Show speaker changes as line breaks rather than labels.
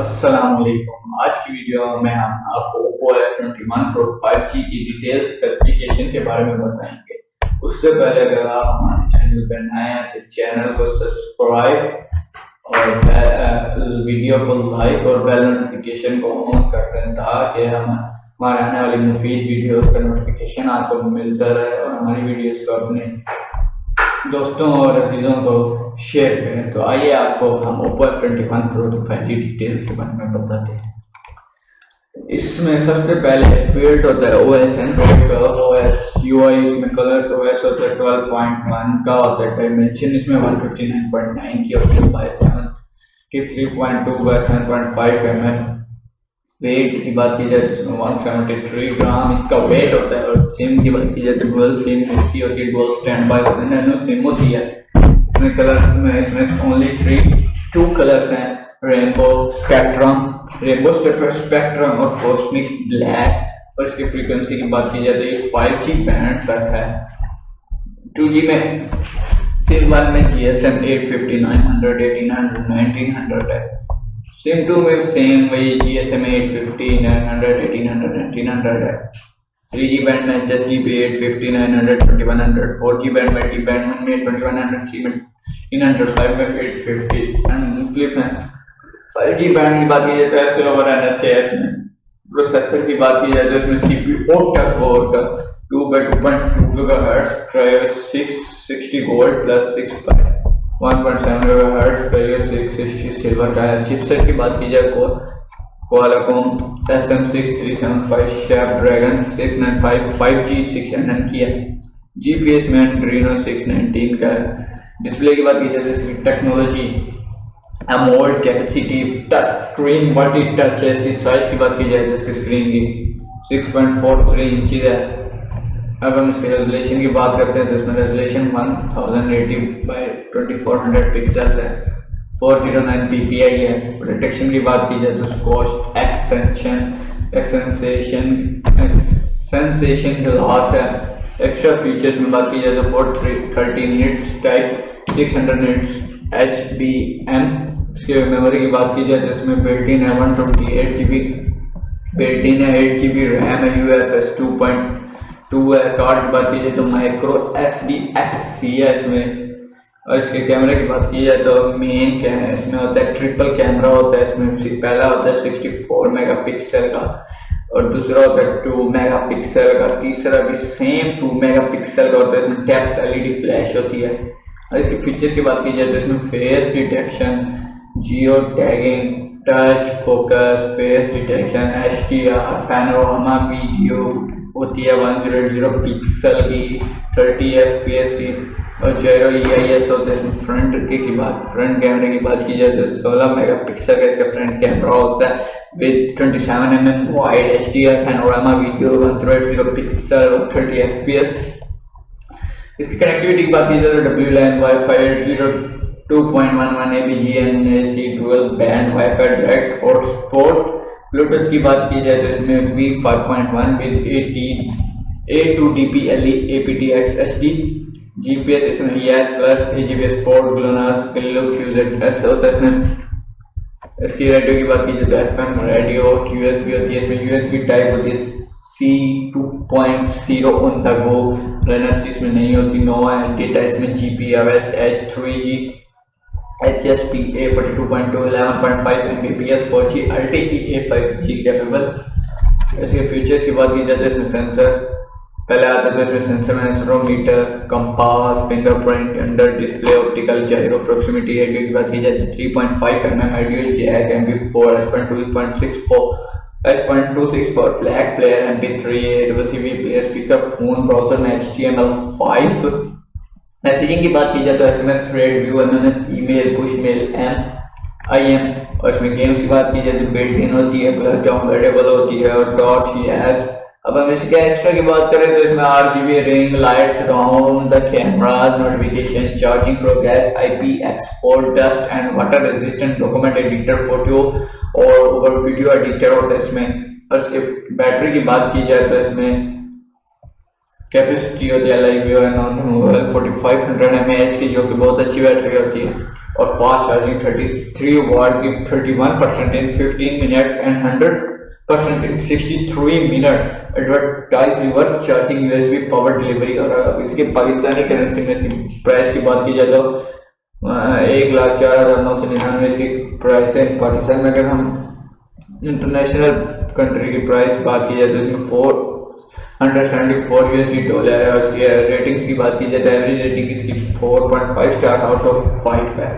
अस्सलामुअलैकुम। आज की वीडियो में हम आपको Oppo F21 Pro 5G की डिटेल स्पेसिफिकेशन के बारे में बताएंगे। उससे पहले अगर आप हमारे चैनल पर नए हैं तो चैनल को सब्सक्राइब और वीडियो को लाइक और बेल नोटिफिकेशन को ऑन कर दें ताकि हम हमारे आने वाली मुफीद वीडियोस का नोटिफिकेशन आपको मिलता रहे और हमारी वीडियोस को अपने दोस्तों और अजीजों को शेयर करें। तो आइए आपको हम Oppo F21 Pro 5G details के बारे में बताते हैं। इसमें सबसे पहले बिल्ड होता है OS एंड्रॉइड का OS UI, इसमें कलर्स OS होता है 12.1 का होता है। डायमेंशन इसमें 159.9 की होती है बाय 73.2 बाय 7.5 mm। वेट की बात की जाए तो इसमें 173 ग्राम इसका वेट होता है। और सिम की बात की जाए तो डुअल सिम इसकी होती है, डुअल स्टैंड बाय होता है, नैनो सिम होती है। इसमें कलर्स में इसमें ओनली टू कलर्स हैं, रेनबो स्पेक्ट्रम और कॉस्मिक ब्लैक। और इसकी फ्रीक्वेंसी की बात की जाए तो ये 5G बैंड तक है। 2G में सिम 1 में GSM 850, 900, 1800, 1900 है। सिम 2 में सेम वही GSM 850, 900, 1800, 1900 है। 3G बैंड में HSG 850, 900, 2100, 4G बैंड में T बैंड में 2100, 3 में 300, 5 में 850 एंड मुख्तलिफ हैं। 5G बैंड की बात की जाए तो ऐसे और NSAS में प्रोसेसर की बात की जाए तो इसमें CPU ऑक्टा कोर का 2x2.2 GHz 660 volt plus 1.7 GHz 660 silver का है। चिपसेट की बात की जाए क्वालकॉम SM6375 स्नैपड्रैगन 695 5G 600 की है। GPS में एड्रीनो 619 का है। डिस्प्ले की बात की जाए तो इसकी technology AMOLED capacity touch screen multi touch है। इसकी साइज की बात की जाए तो इसकी स्क्रीन की 6.43 इंचेस है। अब हम इसके रेजोल्यूशन की बात करते हैं तो इसमें रेजोल्यूशन 1080 बाय 2400 पिक्सेल्स है, 409 ppi है। प्रोटेक्शन की बात की जाए तो स्कॉच एक्सेंसेशन ग्लास है। एक्स्ट्रा फीचर्स में बात की जाए तो 413 निट्स टाइप 600 निट्स HBM। इसके मेमोरी की बात की जाए तो इसमें बिल्ट इन है 128 GB, बिल्ट इन है 8 GB रैम है, UFS 2.2 है। कार्ड की बात की जाए तो माइक्रो SDXC है इसमें। और इसके कैमरे की बात की जाए तो मेन क्या है, इसमें होता है ट्रिपल कैमरा होता है। इसमें पहला होता है 64 मेगापिक्सल का और दूसरा होता है 2 मेगापिक्सल का, तीसरा भी सेम 2 मेगापिक्सल का होता है। इसमें डेप्थ LED फ्लैश होती है। और इसके फीचर की बात की जाए तो इसमें face detection, geo tagging, touch focus, face detection, HDR, panorama video होती है 100 पिक्सल की, 30 FPS की। और जायरो EIS होता है। इसमें फ्रंट कैमरे की बात की जाए तो 16 मेगापिक्सल का इसका फ्रंट कैमरा होता है with 27 mm wide HDR panorama video 120 pixel और 30 FPS। इसकी कनेक्टिविटी की बात की जाए तो WLAN wifi 2.11 ABGNAC dual band wifi direct और सपोर्ट। ब्लूटूथ की बात की जाए तो इसमें V5.1 with A2DP LE aptX HD। GPS इसमें ES plus AGPS port GLONASS pillow QZS होता है इसमें। इसकी रेडियो की बात की जाए तो FM रेडियो USB होती है। इसमें USB टाइप होती है C2.0 on the go. Runner इसमें नहीं होती, नो है। डेटा इसमें GPRS H3G HSP A42.2 11.5 Mbps 4G LTE A5G capable. इसके फीचर्स की बात की जाए तो इसमें सेंसर पहले आता है तो इसमें सेंसर में accelerometer, compass, fingerprint, under display, optical gyro, proximity. Audio की बात की जाए तो 3.5 mm audio jack, MP4 8.264 flag player, MP3 CVPS speaker, phone browser में HTML5। मैसेजिंग की बात की जाए तो SMS thread, view, MMS, email, push mail, IM। और इसमें गेम्स की बात की जाए तो बिल्ट इन होती है, प्लस डाउनलोडेबल होती है और .cs। अब हम इसके एक्स्ट्रा की बात करें तो इसमें RGB ring lights around the cameras, notification, charging progress, IPX4 dust and water resistant, document editor, photo और वीडियो एडिटर होता है इसमें। और इसके बैटरी की बात की जाए तो इसमें कैपेसिटी होती है like view and non removable 4500 mAh की, जो कि बहुत अच्छी बैटरी होती है। और फास्ट चार्जिंग 33 वाट की 31% इन 15 minute and 100% in 63 minute. Advertise reverse charging USB power delivery. और इसकी पाकिस्तानी करेंसी में इसकी प्राइस की बात की जाए तो 1,04,999 इसकी प्राइस है पाकिस्तान में। अगर हम इंटरनेशनल कंट्री की प्राइस बात की जाए तो इसमें 474 यूएसडी डॉलर है। और इसकी रेटिंग्स की बात की जाए तो एवरेज रेटिंग इसकी 4.5 स्टार आउट ऑफ 5 है।